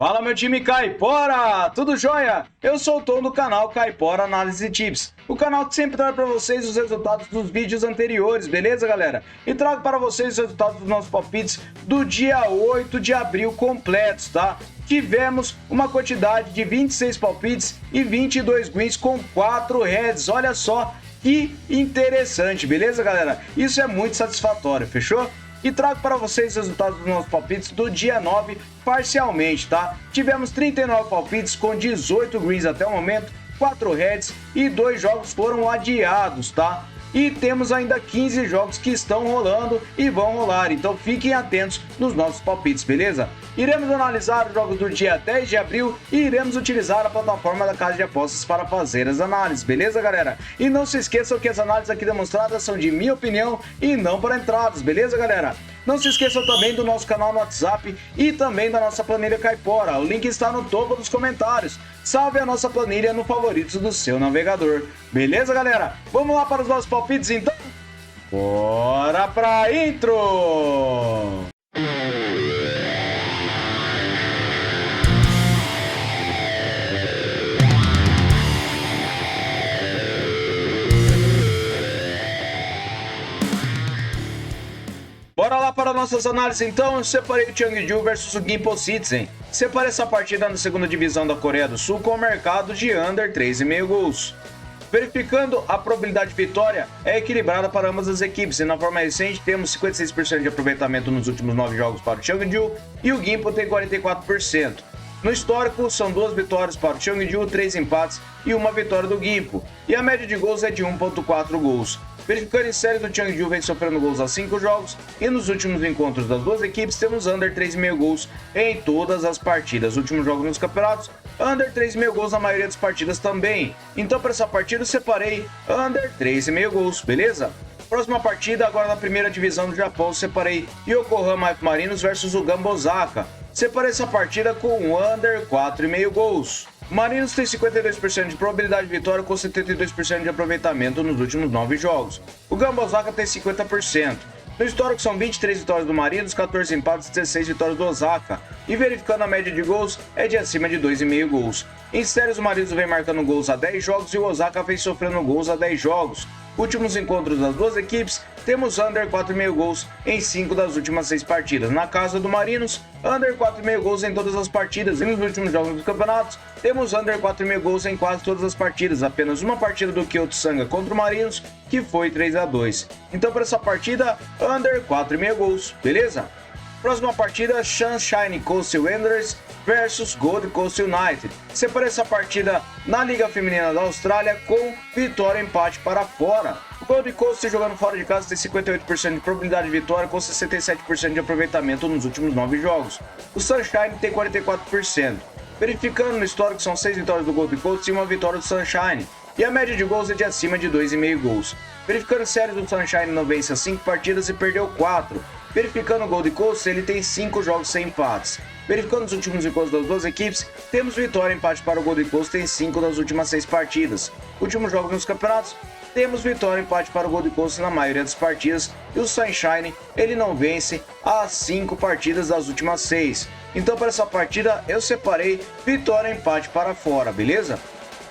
Fala, meu time Caipora! Tudo jóia? Eu sou o Tom do canal Caipora Análise Tips, o canal que sempre traz para vocês os resultados dos vídeos anteriores, beleza, galera? E trago para vocês os resultados dos nossos palpites do dia 8 de abril completos, tá? Tivemos uma quantidade de 26 palpites e 22 wins com 4 heads, olha só que interessante, beleza, galera? Isso é muito satisfatório, fechou? E trago para vocês os resultados dos nossos palpites do dia 9 parcialmente, tá? Tivemos 39 palpites com 18 greens até o momento, 4 heads e 2 jogos foram adiados, tá? E temos ainda 15 jogos que estão rolando e vão rolar, então fiquem atentos nos nossos palpites, beleza? Iremos analisar os jogos do dia 10 de abril e iremos utilizar a plataforma da Casa de Apostas para fazer as análises, beleza, galera? E não se esqueçam que as análises aqui demonstradas são de minha opinião e não para entradas, beleza, galera? Não se esqueçam também do nosso canal no WhatsApp e também da nossa planilha Caipora. O link está no topo dos comentários. Salve a nossa planilha no favoritos do seu navegador. Beleza, galera? Vamos lá para os nossos palpites, então? Bora pra intro! Bora lá para nossas análises então. Eu separei o Cheongju versus o Gimpo Citizen. Separei essa partida na segunda divisão da Coreia do Sul com o mercado de under 3,5 gols. Verificando a probabilidade de vitória é equilibrada para ambas as equipes e na forma recente temos 56% de aproveitamento nos últimos 9 jogos para o Cheongju e o Gimpo tem 44%. No histórico, são 2 vitórias para o Cheongju, 3 empates e 1 vitória do Gimpo. E a média de gols é de 1,4 gols. Verificando em séries, o Cheongju vem sofrendo gols há 5 jogos e nos últimos encontros das duas equipes temos under 3,5 gols em todas as partidas. Últimos jogos nos campeonatos, under 3,5 gols na maioria das partidas também. Então para essa partida eu separei under 3,5 gols, beleza? Próxima partida, agora na primeira divisão do Japão, eu separei Yokohama F Marinos versus o Gamba Osaka. Separei essa partida com under 4,5 gols. Marinos tem 52% de probabilidade de vitória com 72% de aproveitamento nos últimos 9 jogos. O Gamba Osaka tem 50%. No histórico são 23 vitórias do Marinos, 14 empates e 16 vitórias do Osaka. E verificando a média de gols, é de acima de 2,5 gols. Em séries, o Marinos vem marcando gols há 10 jogos e o Osaka vem sofrendo gols há 10 jogos. Últimos encontros das duas equipes, temos under 4,5 gols em 5 das últimas 6 partidas. Na casa do Marinos, under 4,5 gols em todas as partidas. E nos últimos jogos dos campeonatos, temos under 4,5 gols em quase todas as partidas. Apenas uma partida do Kyoto Sanga contra o Marinos, que foi 3-2. Então para essa partida, under 4,5 gols, beleza? Próxima partida, Sunshine Coast Wanderers versus Gold Coast United. Separei essa partida na Liga Feminina da Austrália com vitória e empate para fora. O Gold Coast jogando fora de casa tem 58% de probabilidade de vitória com 67% de aproveitamento nos últimos 9 jogos. O Sunshine tem 44%. Verificando no histórico são 6 vitórias do Gold Coast e 1 vitória do Sunshine. E a média de gols é de acima de 2,5 gols. Verificando séries, o Sunshine não vence as 5 partidas e perdeu 4. Verificando o Gold Coast, ele tem 5 jogos sem empates. Verificando os últimos encontros das duas equipes, temos vitória e empate para o Gold Coast em 5 das últimas 6 partidas. Últimos jogos nos campeonatos, temos vitória e empate para o Gold Coast na maioria das partidas. E o Sunshine, ele não vence as 5 partidas das últimas 6. Então para essa partida eu separei vitória e empate para fora, beleza?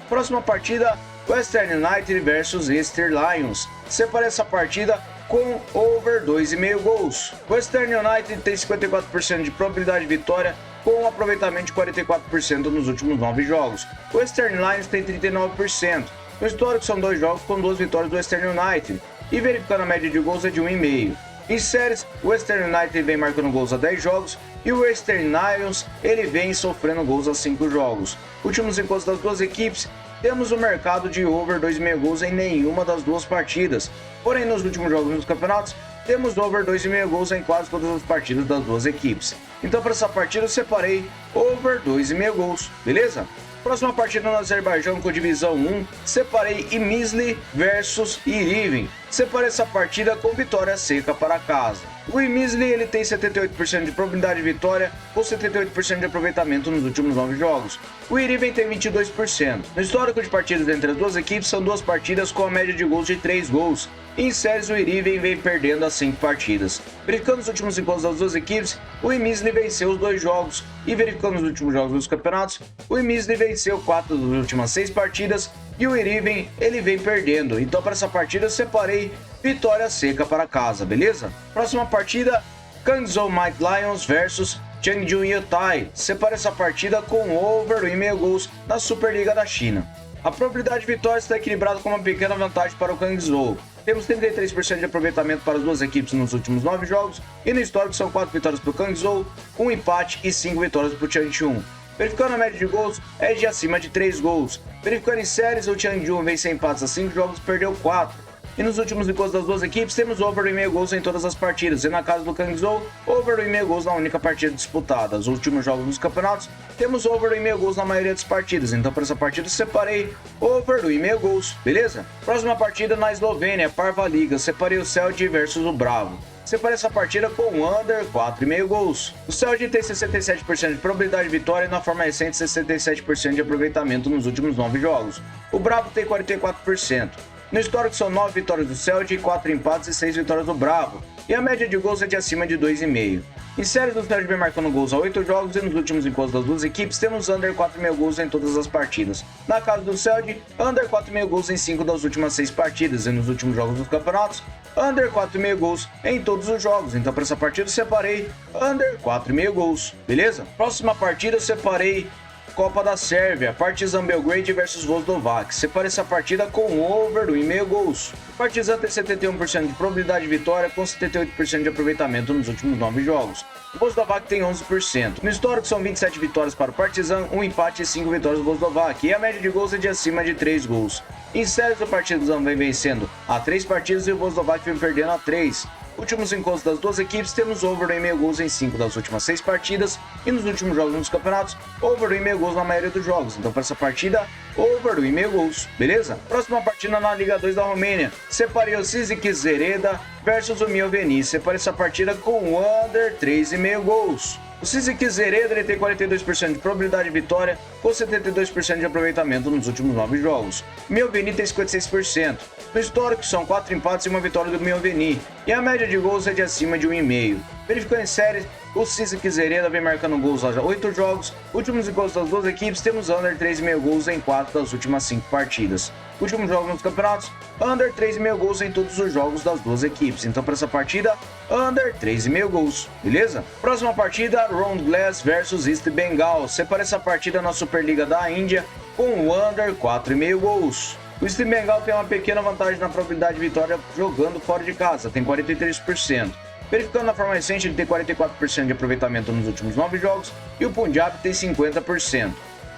Próxima partida, Western United versus Easter Lions. Separei essa partida com over 2,5 gols. Western United tem 54% de probabilidade de vitória com um aproveitamento de 44% nos últimos 9 jogos. Western Lions tem 39%. No histórico são 2 jogos com 2 vitórias do Western United. E verificando a média de gols é de 1,5. Em séries, o Western United vem marcando gols há 10 jogos e o Western Lions ele vem sofrendo gols há 5 jogos. Últimos encontros das duas equipes, temos o mercado de over 2,5 gols em nenhuma das duas partidas. Porém, nos últimos jogos dos campeonatos, temos over 2,5 gols em quase todas as partidas das duas equipes. Então, para essa partida, eu separei over 2,5 gols, beleza? Próxima partida no Azerbaijão com divisão 1, separei Imizli versus Iriven. Separei essa partida com vitória seca para casa. O Imizli ele tem 78% de probabilidade de vitória com 78% de aproveitamento nos últimos 9 jogos. O Iriven tem 22%. No histórico de partidas entre as duas equipes são 2 partidas com a média de gols de 3 gols. Em séries o Iriven vem perdendo as 5 partidas. Verificando os últimos encontros das duas equipes, o Immisli venceu os 2 jogos. E verificando os últimos jogos dos campeonatos, o Immisli venceu 4 das últimas 6 partidas e o Iriven, ele vem perdendo. Então para essa partida eu separei vitória seca para casa, beleza? Próxima partida, Guangzhou Might Lions versus Changju Yatai. Separa essa partida com over 1,5 gols na Superliga da China. A probabilidade de vitória está equilibrada com uma pequena vantagem para o Guangzhou. Temos 33% de aproveitamento para as duas equipes nos últimos 9 jogos, e no histórico são 4 vitórias para o Guangzhou, 1 empate e 5 vitórias para o Changchun. Verificando a média de gols, é de acima de 3 gols. Verificando em séries, o Changchun vem sem empates a 5 jogos e perdeu 4. E nos últimos encontros das duas equipes, temos over 1,5 gols em todas as partidas. E na casa do Guangzhou, over 1,5 gols na única partida disputada. Os últimos jogos dos campeonatos, temos over 1,5 gols na maioria das partidas. Então, para essa partida, eu separei over 1,5 gols, beleza? Próxima partida na Eslovênia, Parva Liga. Separei o Celtic versus o Bravo. Separei essa partida com under 4,5 gols. O Celtic tem 67% de probabilidade de vitória e na forma recente 67% de aproveitamento nos últimos 9 jogos. O Bravo tem 44%. No histórico são 9 vitórias do Celtic, 4 empates e 6 vitórias do Bravo. E a média de gols é de acima de 2,5. Em séries, o Celtic vem marcando gols a 8 jogos e nos últimos encontros das duas equipes temos under 4,5 gols em todas as partidas. Na casa do Celtic, under 4,5 gols em 5 das últimas 6 partidas e nos últimos jogos dos campeonatos, under 4,5 gols em todos os jogos. Então para essa partida eu separei under 4,5 gols, beleza? Próxima partida eu separei Copa da Sérvia, Partizan Belgrade versus Vostovac. Separei essa partida com over 1,5 gols. O Partizan tem 71% de probabilidade de vitória com 78% de aproveitamento nos últimos 9 jogos. O Vostovac tem 11%. No histórico são 27 vitórias para o Partizan, 1 empate e 5 vitórias do Vostovac. E a média de gols é de acima de 3 gols. Em séries, o Partizan vem vencendo a 3 partidas e o Vostovac vem perdendo a 3. Últimos encontros das duas equipes, temos over 1,5 gols em 5 das últimas 6 partidas e nos últimos jogos dos campeonatos, over 1,5 gols na maioria dos jogos. Então para essa partida, over 1,5 gols, beleza? Próxima partida na Liga 2 da Romênia, separei o Sizik Zereda versus o Mioveni. Separei essa partida com under 3,5 gols. O Sizik Zereda tem 42% de probabilidade de vitória com 72% de aproveitamento nos últimos 9 jogos. Mioveni tem 56%. No histórico são 4 empates e 1 vitória do Mioveni. E a média de gols é de acima de 1,5. Verificando em séries, o Sizik Zereda vem marcando gols há 8 jogos. Últimos encontros das duas equipes, temos under 3,5 gols em 4 das últimas 5 partidas. Últimos jogos nos campeonatos, under 3,5 gols em todos os jogos das duas equipes. Então para essa partida, under 3,5 gols, beleza? Próxima partida, Round Glass versus East Bengal. Separa essa partida na Superliga da Índia com under 4,5 gols. O East Bengal tem uma pequena vantagem na probabilidade de vitória jogando fora de casa, tem 43%. Verificando na forma recente, ele tem 44% de aproveitamento nos últimos 9 jogos e o Punjab tem 50%.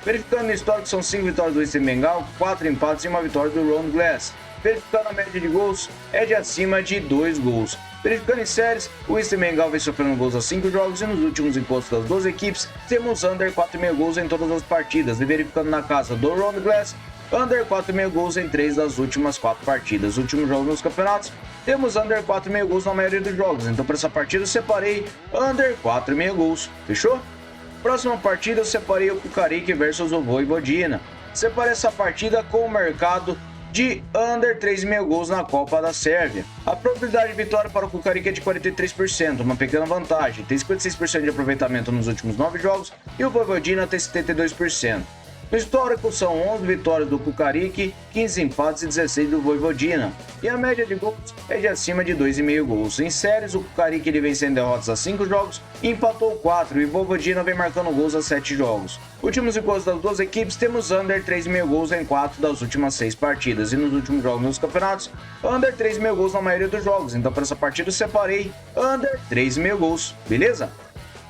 Verificando no histórico, são 5 vitórias do East Bengal, 4 empates e 1 vitória do Round Glass. Verificando a média de gols, é de acima de 2 gols. Verificando em séries, o East Bengal vem sofrendo gols a 5 jogos e nos últimos encontros das duas equipes, temos under 4,5 gols em todas as partidas. E verificando na casa do Round Glass, under 4,5 gols em 3 das últimas 4 partidas. Últimos jogos nos campeonatos, temos under 4,5 gols na maioria dos jogos. Então para essa partida eu separei under 4,5 gols, fechou? Próxima partida eu separei o Kukarik versus o Vojvodina. Separei essa partida com o mercado de under 3,5 gols na Copa da Sérvia. A probabilidade de vitória para o Kukarik é de 43%, uma pequena vantagem. Tem 56% de aproveitamento nos últimos 9 jogos e o Vojvodina tem 72%. No histórico são 11 vitórias do Kukarik, 15 empates e 16 do Vojvodina. E a média de gols é de acima de 2,5 gols. Em séries, o Kukarik ele vem sem derrotas a 5 jogos e empatou 4, e o Vojvodina vem marcando gols a 7 jogos. Últimos encontros das duas equipes, temos under 3,5 gols em 4 das últimas 6 partidas. E nos últimos jogos nos campeonatos, under 3,5 gols na maioria dos jogos. Então para essa partida eu separei under 3,5 gols, beleza?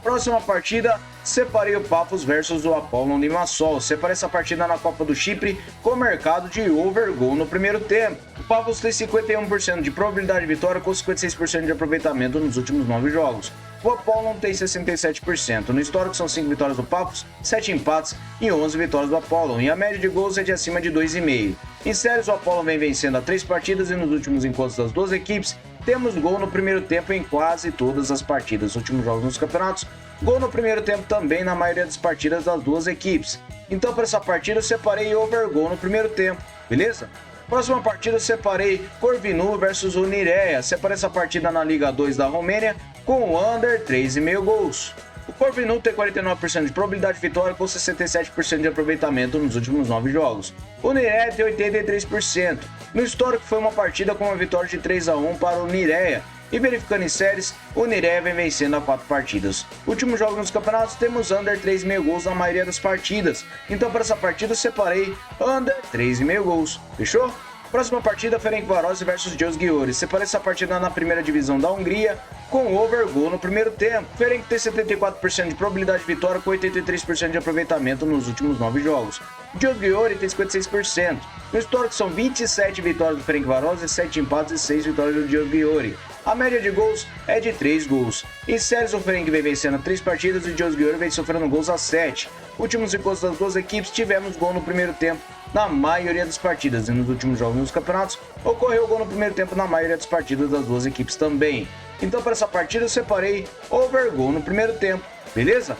Próxima partida, separei o Paphos versus o Apollon Limassol. Separei essa partida na Copa do Chipre com mercado de over goal no primeiro tempo. O Paphos tem 51% de probabilidade de vitória com 56% de aproveitamento nos últimos 9 jogos. O Apollon tem 67%. No histórico são 5 vitórias do Paphos, 7 empates e 11 vitórias do Apollon. E a média de gols é de acima de 2,5. Em séries, o Apollon vem vencendo a 3 partidas e nos últimos encontros das duas equipes, temos gol no primeiro tempo em quase todas as partidas. Últimos jogos nos campeonatos, gol no primeiro tempo também na maioria das partidas das duas equipes. Então para essa partida eu separei over gol no primeiro tempo, beleza? Próxima partida eu separei Corvinu versus o Nireia. Separei essa partida na Liga 2 da Romênia com under 3,5 gols. O Corvinu tem 49% de probabilidade de vitória com 67% de aproveitamento nos últimos 9 jogos. O Nireia tem 83%. No histórico foi uma partida com uma vitória de 3-1 para o Nireia. E verificando em séries, o Nireia vem vencendo a 4 partidas. Últimos jogos nos campeonatos temos under 3,5 gols na maioria das partidas. Então para essa partida eu separei under 3,5 gols. Fechou? Próxima partida, Ferencváros versus Győr. Separei essa partida na primeira divisão da Hungria, com over gol no primeiro tempo. Ferenc tem 74% de probabilidade de vitória, com 83% de aproveitamento nos últimos 9 jogos. Győr tem 56%. No histórico são 27 vitórias do Ferencváros, 7 empates e 6 vitórias do Győr. A média de gols é de 3 gols. Em séries, o Ferenc vem vencendo 3 partidas e o Győr vem sofrendo gols a 7. Últimos encontros das duas equipes, tivemos gol no primeiro tempo na maioria das partidas, e nos últimos jogos nos campeonatos ocorreu gol no primeiro tempo na maioria das partidas das duas equipes também. Então para essa partida eu separei over gol no primeiro tempo, beleza?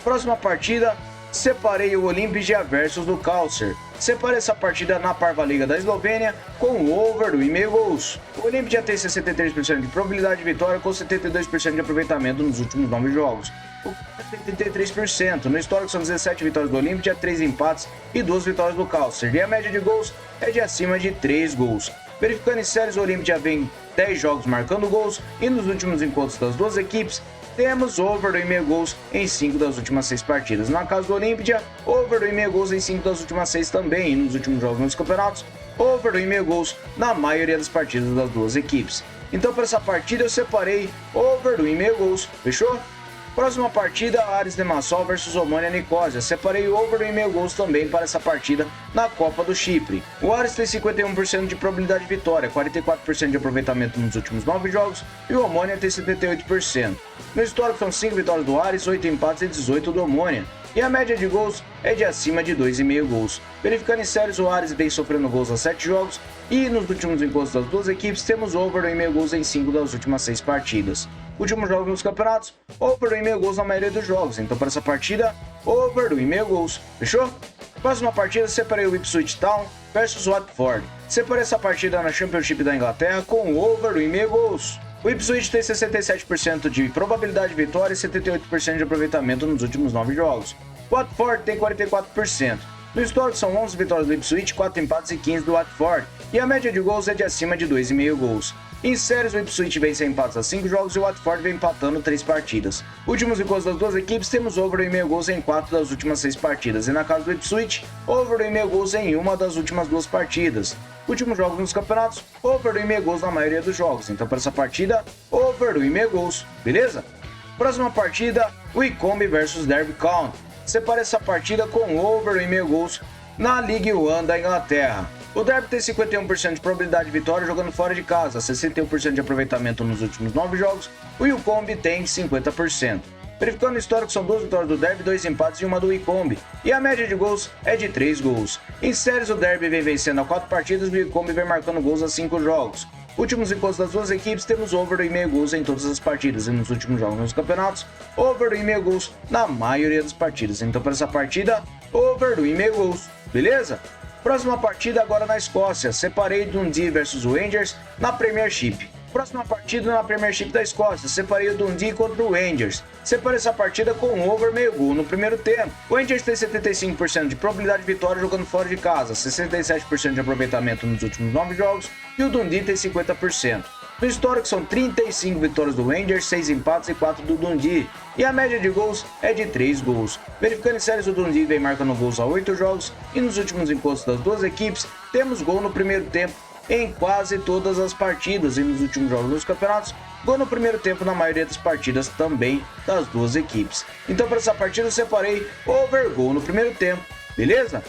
Próxima partida, separei o Olimpija versus do Calcer. Separei essa partida na Parva Liga da Eslovênia com over 1,5 gols. O Olimpija tem 63% de probabilidade de vitória com 72% de aproveitamento nos últimos 9 jogos. O Calcer tem 33%. No histórico são 17 vitórias do Olimpija, 3 empates e 2 vitórias do Calcer. E a média de gols é de acima de 3 gols. Verificando em séries, o Olimpija vem 10 jogos marcando gols e nos últimos encontros das duas equipes temos over 1,5 gols em 5 das últimas 6 partidas. Na casa do Olimpija, over 1,5 gols em 5 das últimas 6 também. E nos últimos jogos nos campeonatos, over 1,5 gols na maioria das partidas das duas equipes. Então para essa partida eu separei over 1,5 gols, fechou? Próxima partida, Aris Limassol versus Omonia Nicosia. Separei over 1,5 gols também para essa partida na Copa do Chipre. O Aris tem 51% de probabilidade de vitória, 44% de aproveitamento nos últimos 9 jogos e o Omonia tem 78%. No histórico são 5 vitórias do Aris, 8 empates e 18 do Omonia. E a média de gols é de acima de 2,5 gols. Verificando em séries, o Aris vem sofrendo gols a 7 jogos e nos últimos encontros das duas equipes temos over 1,5 gols em 5 das últimas 6 partidas. Últimos jogos nos campeonatos, over 1,5 gols na maioria dos jogos. Então para essa partida, over 1,5 gols. Fechou? Próxima partida, separei o Ipswich Town versus Watford. Separei essa partida na Championship da Inglaterra com over 1,5 gols. O Ipswich tem 67% de probabilidade de vitória e 78% de aproveitamento nos últimos 9 jogos. O Watford tem 44%. No histórico são 11 vitórias do Ipswich, 4 empates e 15 do Watford. E a média de gols é de acima de 2,5 gols. Em séries, o Ipswich vem sem empates a 5 jogos e o Watford vem empatando 3 partidas. Últimos encontros das duas equipes, temos over 1,5 gols em 4 das últimas 6 partidas. E na casa do Ipswich, over 1,5 gols em 1 das últimas 2 partidas. Últimos jogos nos campeonatos, over 1,5 gols na maioria dos jogos. Então para essa partida, over 1,5 gols, beleza? Próxima partida, o Wycombe versus Derby County. Separei essa partida com over 1,5 gols na League One da Inglaterra. O Derby tem 51% de probabilidade de vitória jogando fora de casa, 61% de aproveitamento nos últimos 9 jogos, o Wycombe tem 50%. Verificando o histórico, são 2 vitórias do Derby, 2 empates e 1 do Wycombe, e a média de gols é de 3 gols. Em séries, o Derby vem vencendo a 4 partidas e o Wycombe vem marcando gols a 5 jogos. Últimos encontros das duas equipes, temos over 1,5 gols em todas as partidas e nos últimos jogos nos campeonatos, over 1,5 gols na maioria das partidas. Então para essa partida, over 1,5 gols, beleza? Próxima partida agora na Escócia, separei Dundee versus Rangers na Premiership. Próxima partida na Premiership da Escócia, separei o Dundee contra o Rangers. Separei essa partida com over 1,5 gol no primeiro tempo. O Rangers tem 75% de probabilidade de vitória jogando fora de casa, 67% de aproveitamento nos últimos 9 jogos e o Dundee tem 50%. No histórico são 35 vitórias do Rangers, 6 empates e 4 do Dundee. E a média de gols é de 3 gols. Verificando em séries, o Dundee vem marcando gols a 8 jogos e nos últimos encontros das duas equipes temos gol no primeiro tempo em quase todas as partidas e nos últimos jogos dos campeonatos, gol no primeiro tempo na maioria das partidas também das duas equipes. Então para essa partida eu separei over gol no primeiro tempo, beleza?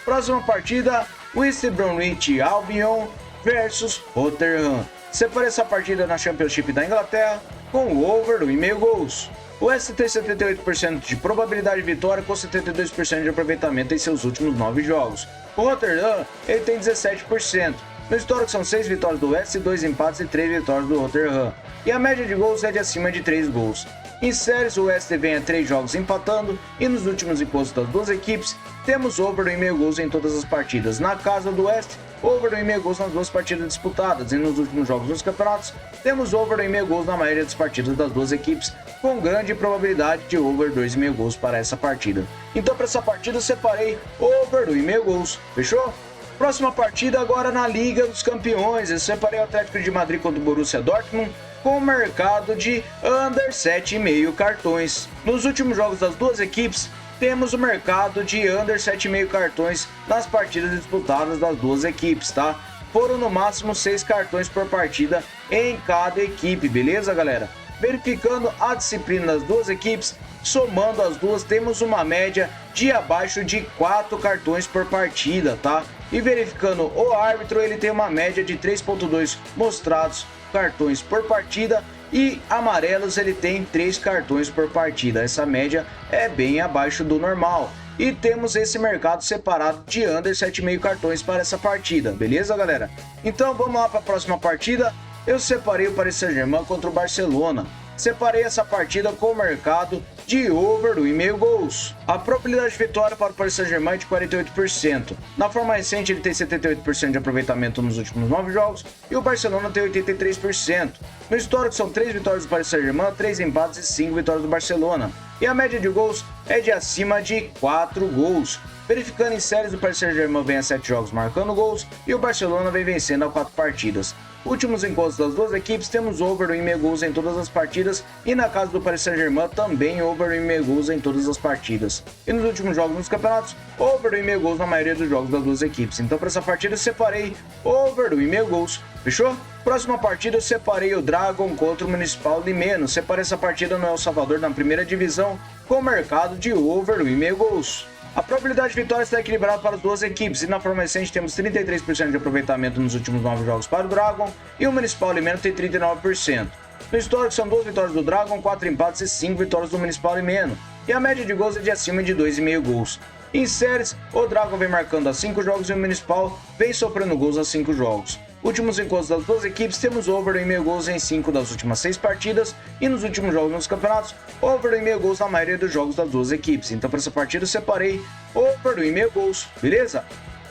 Próxima partida, West Bromwich Albion versus Rotherham. Separei essa partida na Championship da Inglaterra com over 1,5 gols. O West tem 78% de probabilidade de vitória com 72% de aproveitamento em seus últimos 9 jogos. O Rotterdam ele tem 17%. No histórico são 6 vitórias do West, 2 empates e 3 vitórias do Rotterdam. E a média de gols é de acima de 3 gols. Em séries, o West vem a 3 jogos empatando e nos últimos encontros das duas equipes, temos over 1,5 gols em todas as partidas. Na casa do West, over 1,5 gols nas duas partidas disputadas e nos últimos jogos dos campeonatos, temos over 1,5 gols na maioria das partidas das duas equipes, com grande probabilidade de over 2,5 gols para essa partida. Então para essa partida eu separei over 1,5 gols, fechou? Próxima partida agora na Liga dos Campeões, eu separei o Atlético de Madrid contra o Borussia Dortmund, com o mercado de under 7,5 cartões. Nos últimos jogos das duas equipes, temos o mercado de under 7,5 cartões nas partidas disputadas das duas equipes, tá? Foram no máximo 6 cartões por partida em cada equipe, beleza, galera? Verificando a disciplina das duas equipes, somando as duas, temos uma média de abaixo de 4 cartões por partida, tá? E verificando o árbitro, ele tem uma média de 3,2 mostrados cartões por partida e amarelos ele tem 3 cartões por partida. Essa média é bem abaixo do normal. E temos esse mercado separado de under 7,5 cartões para essa partida, beleza, galera? Então vamos lá para a próxima partida. Eu separei o Paris Saint-Germain contra o Barcelona. Separei essa partida com o mercado de over 1,5 gols. A probabilidade de vitória para o Paris Saint-Germain é de 48%. Na forma recente ele tem 78% de aproveitamento nos últimos 9 jogos e o Barcelona tem 83%. No histórico são 3 vitórias do Paris Saint-Germain, 3 empates e 5 vitórias do Barcelona. E a média de gols é de acima de 4 gols. Verificando em séries, o Paris Saint-Germain vem a 7 jogos marcando gols e o Barcelona vem vencendo a 4 partidas. Últimos encontros das duas equipes, temos over 1,5 gols em todas as partidas e na casa do Paris Saint-Germain também over 1,5 gols em todas as partidas. E nos últimos jogos nos campeonatos, over 1,5 gols na maioria dos jogos das duas equipes. Então para essa partida eu separei over 1,5 gols, fechou? Próxima partida eu separei o Dragon contra o Municipal Limeno. Separei essa partida no El Salvador na primeira divisão com mercado de over 1,5 gols. A probabilidade de vitória está equilibrada para as duas equipes e na forma recente temos 33% de aproveitamento nos últimos 9 jogos para o Dragon e o Municipal Limeno tem 39%. No histórico são 2 vitórias do Dragon, 4 empates e 5 vitórias do Municipal Limeno e a média de gols é de acima de 2,5 gols. Em séries, o Dragon vem marcando a 5 jogos e o Municipal vem sofrendo gols a 5 jogos. Últimos encontros das duas equipes, temos over 1,5 gols em 5 das últimas 6 partidas e nos últimos jogos nos campeonatos, over 1,5 gols na maioria dos jogos das duas equipes. Então para essa partida eu separei over 1,5 gols, beleza?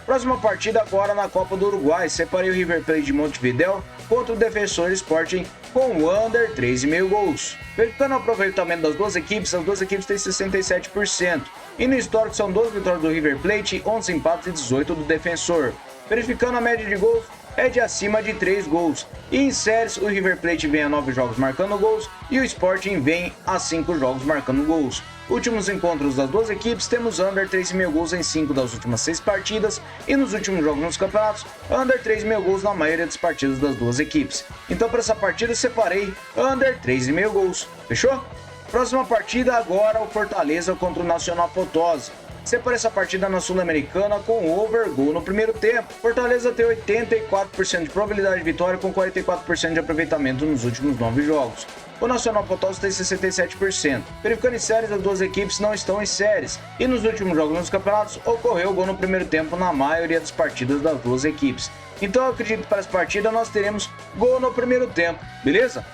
Próxima partida agora na Copa do Uruguai, separei o River Plate de Montevideo contra o Defensor Sporting com under 3,5 gols. Verificando o aproveitamento das duas equipes, as duas equipes têm 67%. E no histórico são 12 vitórias do River Plate, 11 empates e 18 do Defensor. Verificando a média de gols, é de acima de 3 gols. E em séries, o River Plate vem a 9 jogos marcando gols e o Sporting vem a 5 jogos marcando gols. Últimos encontros das duas equipes, temos under 3,5 gols em 5 das últimas 6 partidas e nos últimos jogos nos campeonatos, under 3,5 gols na maioria das partidas das duas equipes. Então para essa partida eu separei under 3,5 gols, fechou? Próxima partida agora o Fortaleza contra o Nacional Potosí. Separei essa partida na Sul-Americana com over gol no primeiro tempo. Fortaleza tem 84% de probabilidade de vitória com 44% de aproveitamento nos últimos 9 jogos. O Nacional Potosí tem 67%. Verificando em séries, as duas equipes não estão em séries. E nos últimos jogos nos campeonatos, ocorreu gol no primeiro tempo na maioria das partidas das duas equipes. Então eu acredito que para essa partida nós teremos gol no primeiro tempo, beleza?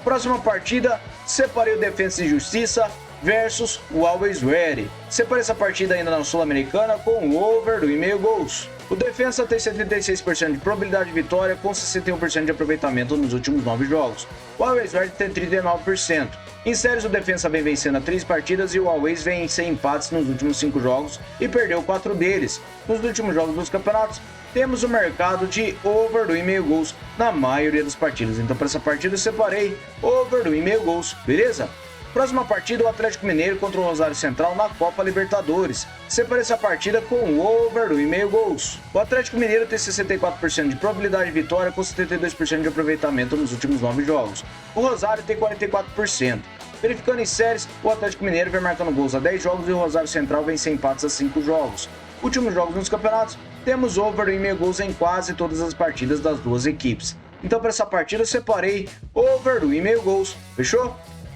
Próxima partida, separei o Defensa e Justiça versus o Always Ready. Separei essa partida ainda na Sul-Americana com o over do 1,5 gols. O Defensa tem 76% de probabilidade de vitória com 61% de aproveitamento nos últimos 9 jogos. O Always Ready tem 39%. Em séries, o Defensa vem vencendo a 3 partidas e o Always vem sem empates nos últimos 5 jogos e perdeu 4 deles. Nos últimos jogos dos campeonatos, temos o mercado de over do 1,5 gols na maioria das partidas. Então para essa partida eu separei over do 1,5 gols, beleza? Próxima partida, o Atlético Mineiro contra o Rosário Central na Copa Libertadores. Separei essa partida com o over do 1,5 gols. O Atlético Mineiro tem 64% de probabilidade de vitória com 72% de aproveitamento nos últimos 9 jogos. O Rosário tem 44%. Verificando em séries, o Atlético Mineiro vem marcando gols a 10 jogos e o Rosário Central vem sem empates a 5 jogos. Últimos jogos nos campeonatos, temos over do 1,5 gols em quase todas as partidas das duas equipes. Então para essa partida eu separei over do 1,5 gols, fechou?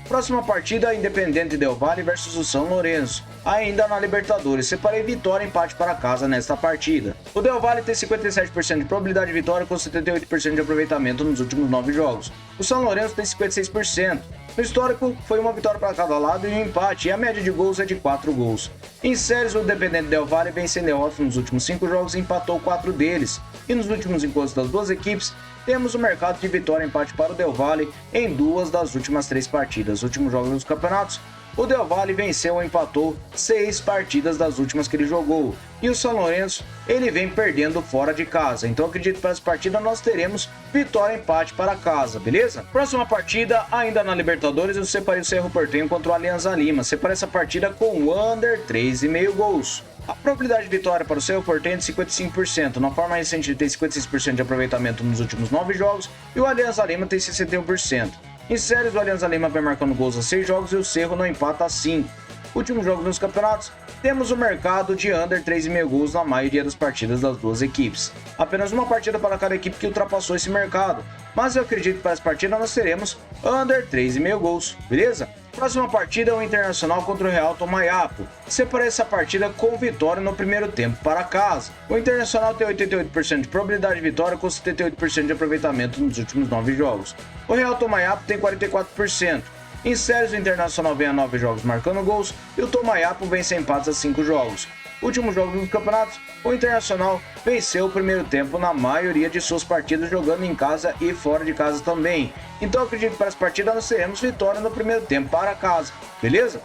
Próxima partida, Independiente Del Valle versus o São Lourenço. Ainda na Libertadores, separei vitória e empate para casa nesta partida. O Del Valle tem 57% de probabilidade de vitória com 78% de aproveitamento nos últimos 9 jogos. O São Lourenço tem 56%. No histórico, foi uma vitória para cada lado e um empate, e a média de gols é de 4 gols. Em séries, o Independiente Del Valle vem sem derrotas nos últimos 5 jogos e empatou 4 deles. E nos últimos encontros das duas equipes, temos o mercado de vitória e empate para o Del Valle em 2 das últimas 3 partidas. Nos últimos jogos dos campeonatos, o Del Valle venceu ou empatou 6 partidas das últimas que ele jogou. E o São Lourenço, ele vem perdendo fora de casa. Então acredito que para essa partida nós teremos vitória e empate para casa, beleza? Próxima partida, ainda na Libertadores, eu separei o Cerro Porteño contra o Alianza Lima. Separei essa partida com under 3,5 gols. A probabilidade de vitória para o Cerro Porteño é de 55%. Na forma recente ele tem 56% de aproveitamento nos últimos 9 jogos e o Alianza Lima tem 61%. Em séries, o Alianza Lima vem marcando gols a 6 jogos e o Cerro não empata a 5. Últimos jogos nos campeonatos, temos o mercado de under 3,5 gols na maioria das partidas das duas equipes. Apenas uma partida para cada equipe que ultrapassou esse mercado, mas eu acredito que para essa partida nós teremos under 3,5 gols, beleza? Próxima partida é o Internacional contra o Real Tomayapo. Separei essa partida com vitória no primeiro tempo para casa. O Internacional tem 88% de probabilidade de vitória com 78% de aproveitamento nos últimos 9 jogos. O Real Tomayapo tem 44%. Em séries, o Internacional vem a 9 jogos marcando gols e o Tomayapo vem sem empates a 5 jogos. Últimos jogos dos campeonatos, o Internacional venceu o primeiro tempo na maioria de suas partidas jogando em casa e fora de casa também. Então eu acredito que para essa partida nós teremos vitória no primeiro tempo para casa, beleza?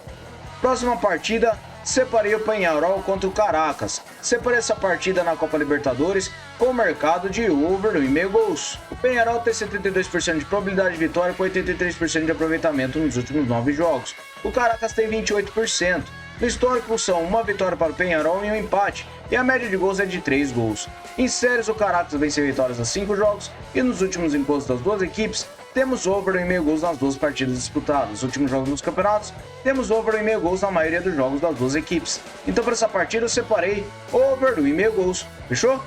Próxima partida, separei o Peñarol contra o Caracas. Separei essa partida na Copa Libertadores com o mercado de over 1,5 gols. O Peñarol tem 72% de probabilidade de vitória com 83% de aproveitamento nos últimos 9 jogos. O Caracas tem 28%. No histórico são uma vitória para o Peñarol e um empate, e a média de gols é de 3 gols. Em séries, o Caracas venceu vitórias a 5 jogos, e nos últimos encontros das duas equipes, temos over 1,5 gols nas duas partidas disputadas. Nos últimos jogos nos campeonatos, temos over 1,5 gols na maioria dos jogos das duas equipes. Então para essa partida eu separei over 1,5 gols, fechou?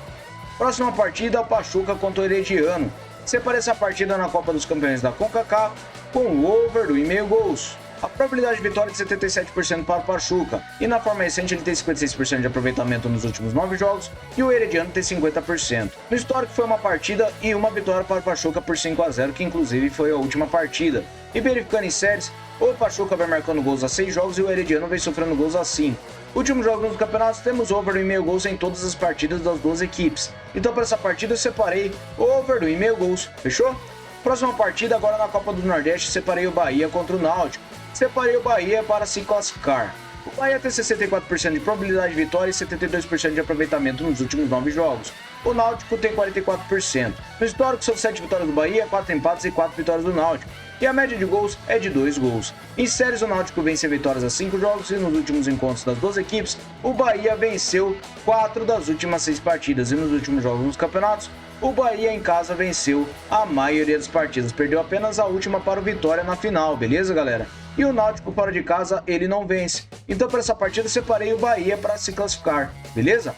Próxima partida é o Pachuca contra o Herediano. Separei essa partida na Copa dos Campeões da CONCACAF com over 1,5 gols. A probabilidade de vitória é de 77% para o Pachuca, e na forma recente ele tem 56% de aproveitamento nos últimos 9 jogos, e o Herediano tem 50%. No histórico foi uma partida e uma vitória para o Pachuca por 5-0, que inclusive foi a última partida. E verificando em séries, o Pachuca vem marcando gols a 6 jogos e o Herediano vem sofrendo gols a 5. Últimos jogos nos campeonatos, temos over 1,5 gols em todas as partidas das duas equipes. Então para essa partida eu separei over 1,5 gols, fechou? Próxima partida agora na Copa do Nordeste, separei o Bahia contra o Náutico. Separei o Bahia para se classificar. O Bahia tem 64% de probabilidade de vitória e 72% de aproveitamento nos últimos 9 jogos. O Náutico tem 44%. No histórico são 7 vitórias do Bahia, 4 empates e 4 vitórias do Náutico. E a média de gols é de 2 gols. Em séries, o Náutico vence vitórias a 5 jogos e nos últimos encontros das duas equipes, o Bahia venceu 4 das últimas 6 partidas. E nos últimos jogos nos campeonatos, o Bahia em casa venceu a maioria das partidas. Perdeu apenas a última para o Vitória na final, beleza, galera? E o Náutico fora de casa, ele não vence. Então para essa partida eu separei o Bahia para se classificar, beleza?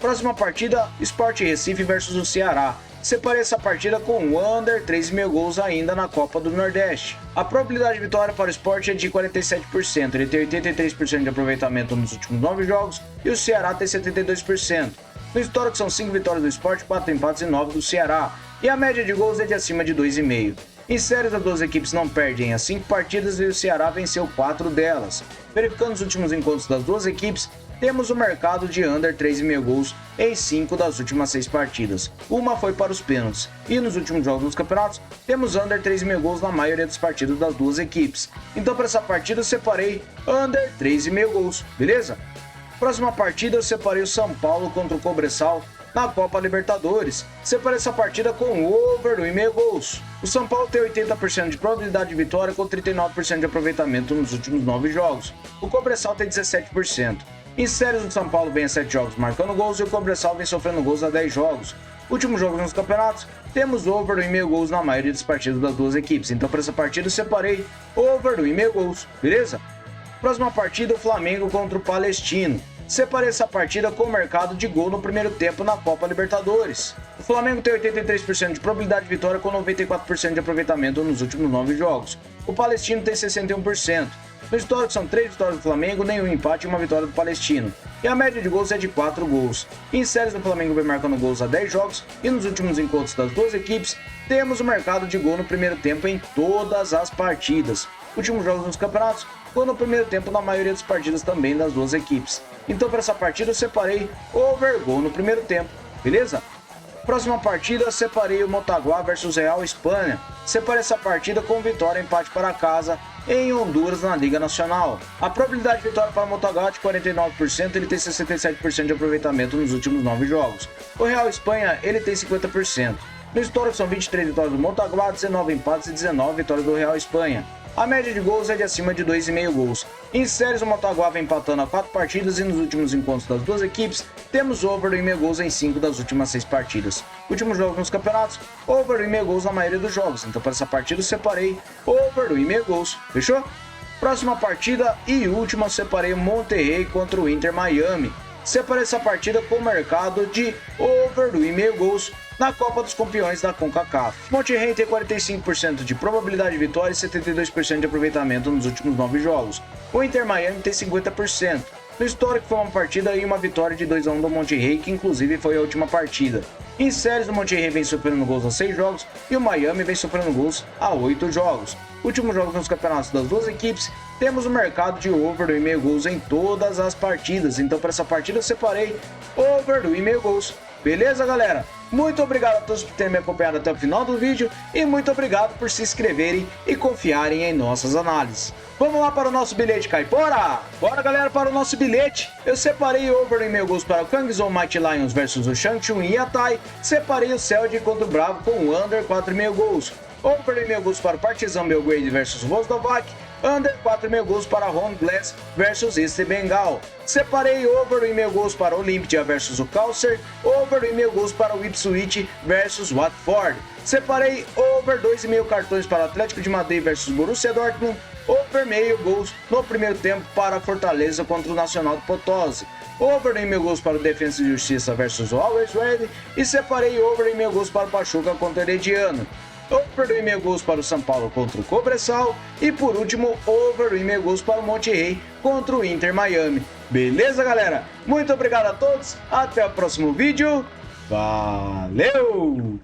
Próxima partida, Sport Recife versus o Ceará. Separei essa partida com under 3,5 gols ainda na Copa do Nordeste. A probabilidade de vitória para o Sport é de 47%, ele tem 83% de aproveitamento nos últimos 9 jogos e o Ceará tem 72%. No histórico são 5 vitórias do Sport, 4 empates e 9 do Ceará, e a média de gols é de acima de 2,5. Em séries, as duas equipes não perdem as 5 partidas e o Ceará venceu 4 delas. Verificando os últimos encontros das duas equipes, temos o mercado de under 3,5 gols em 5 das últimas 6 partidas. Uma foi para os pênaltis. E nos últimos jogos dos campeonatos, temos under 3,5 gols na maioria das partidas das duas equipes. Então para essa partida eu separei under 3,5 gols, beleza? Próxima partida eu separei o São Paulo contra o Cobresal na Copa Libertadores. Separei essa partida com over 1,5 gols. O São Paulo tem 80% de probabilidade de vitória com 39% de aproveitamento nos últimos 9 jogos. O Cobresal tem 17%. Em séries, o São Paulo vem a 7 jogos marcando gols e o Cobresal vem sofrendo gols a 10 jogos. Últimos jogos nos campeonatos, temos over 1,5 gols na maioria dos partidos das duas equipes. Então para essa partida eu separei over 1,5 gols, beleza? Próxima partida, o Flamengo contra o Palestino. separei essa partida com o mercado de gol no primeiro tempo na Copa Libertadores. O Flamengo tem 83% de probabilidade de vitória com 94% de aproveitamento nos últimos 9 jogos. O Palestino tem 61%. No histórico são 3 vitórias do Flamengo, nenhum empate e uma vitória do Palestino. E a média de gols é de 4 gols. Em séries, o Flamengo vem marcando gols há 10 jogos e nos últimos encontros das duas equipes, temos o mercado de gol no primeiro tempo em todas as partidas. Últimos jogos nos campeonatos, gol no primeiro tempo na maioria das partidas também das duas equipes. Então para essa partida eu separei over gol no primeiro tempo, beleza? Próxima partida, separei o Motagua versus Real Espanha. Separei essa partida com vitória e empate para casa em Honduras na Liga Nacional. A probabilidade de vitória para o Motagua é de 49%, ele tem 67% de aproveitamento nos últimos 9 jogos. O Real Espanha, ele tem 50%. No histórico são 23 vitórias do Motagua, 19 empates e 19 vitórias do Real Espanha. A média de gols é de acima de 2,5 gols. Em séries, o Motagua vem empatando a 4 partidas e nos últimos encontros das duas equipes, temos over 2,5 gols em 5 das últimas 6 partidas. Últimos jogos nos campeonatos, over 2,5 gols na maioria dos jogos. Então para essa partida eu separei over 2,5 gols. Fechou? Próxima partida e última, eu separei o Monterrey contra o Inter Miami. Separei essa partida com o mercado de over 2,5 gols na Copa dos Campeões da CONCACAF. Monterrey tem 45% de probabilidade de vitória e 72% de aproveitamento nos últimos 9 jogos. O Inter Miami tem 50%. No histórico foi uma partida e uma vitória de 2-1 do Monterrey, que inclusive foi a última partida. Em séries, o Monterrey vem sofrendo gols a 6 jogos e o Miami vem sofrendo gols a 8 jogos. Últimos jogos nos campeonatos das duas equipes, temos o mercado de over 2,5 gols em todas as partidas. Então para essa partida eu separei over 2,5 gols. Beleza, galera? Muito obrigado a todos por terem me acompanhado até o final do vídeo e muito obrigado por se inscreverem e confiarem em nossas análises. Vamos lá para o nosso bilhete caipora? Bora, galera, para o nosso bilhete. Eu separei over 2,5 gols para o Kangzhou Mighty Lions versus o Changchun Yatai. Separei o Celtic contra o Bravo com o under 4,5 gols. Over 2,5 gols para o Partizan Belgrade versus o Vozdovac. Under 4,5 gols para Ron Glass versus East Bengal. Separei over 2,5 gols para o Olympia versus o Calcer. Over 2,5 gols para o Ipswich versus Watford. Separei over 2,5 cartões para o Atlético de Madrid versus Borussia Dortmund. Over meio gols no primeiro tempo para Fortaleza contra o Nacional de Potosí. Over 2,5 gols para o Defensa e Justiça versus o Always Ready. E separei over 2,5 gols para o Pachuca contra o Herediano. Over 2,5 gols para o São Paulo contra o Cobressal. E por último, over 2,5 gols para o Monterrey contra o Inter Miami. Beleza, galera? Muito obrigado a todos. Até o próximo vídeo. Valeu!